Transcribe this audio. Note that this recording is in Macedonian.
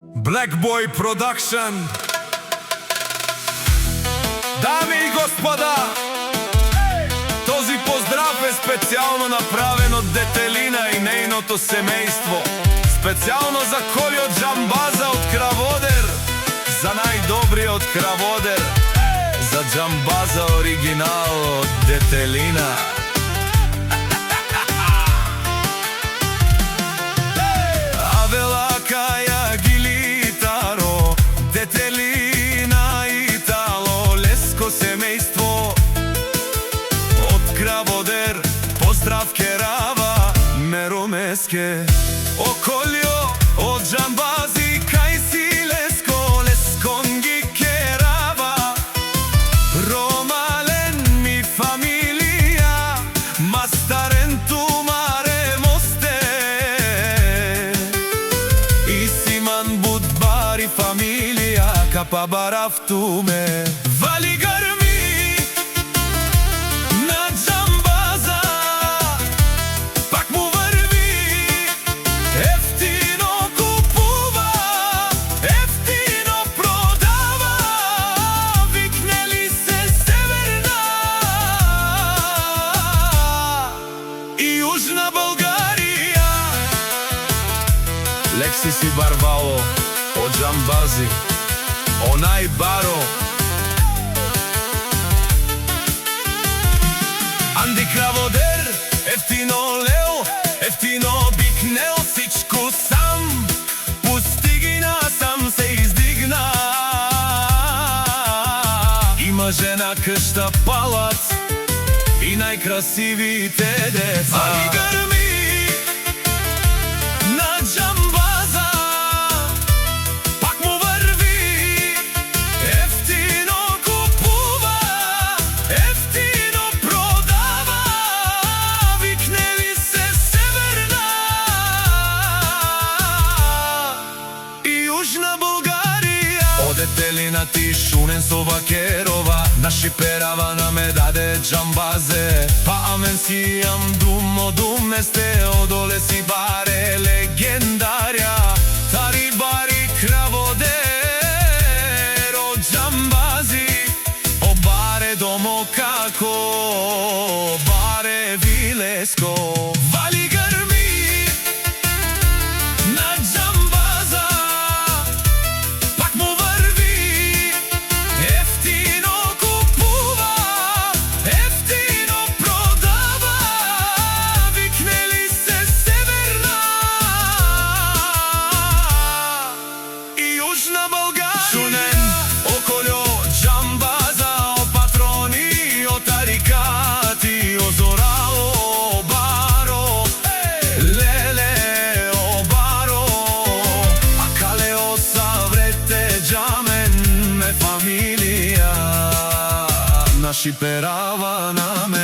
Black Boy Production. Дами и господа, този поздрав е специално направен от Детелина и нейното семейство. Специално за Коли от Джамбаза от Краводер, за най-добрия от Краводер, за Джамбаза оригинал от Детелина. Детелина Итало, леско семейство от Краводер, поздрав керава, меромеске. Околио от Джамбази, кај си леско, лесконги керава. Ромален ми фамилија, мастарен тумаре мосте. Исиман будбари фамилија, капа барафтуме. Вали грми на Джамбаза, пак му върви, ефтино купува, ефтино продава. Викнели се Северна и Южна Българија. Лекси си Барвало од Джамбази, онај баро. Анди Краводер, ефтино лео, ефтино бикнел, всичко сам постигна, сам се издигна. Има жена, къща, палац и най-красивите деца. Вали гърми на Джамбаза, Детелина ти шунен со вакерова, наши перава на ме даде Джамбазе. Па амен си ам думо думнесте, одоле си баре легендарја. Тари бари Краводер од Джамбази, о баре домо како, баре вилеско. Вали грми на Джамбаза, наши перава на ме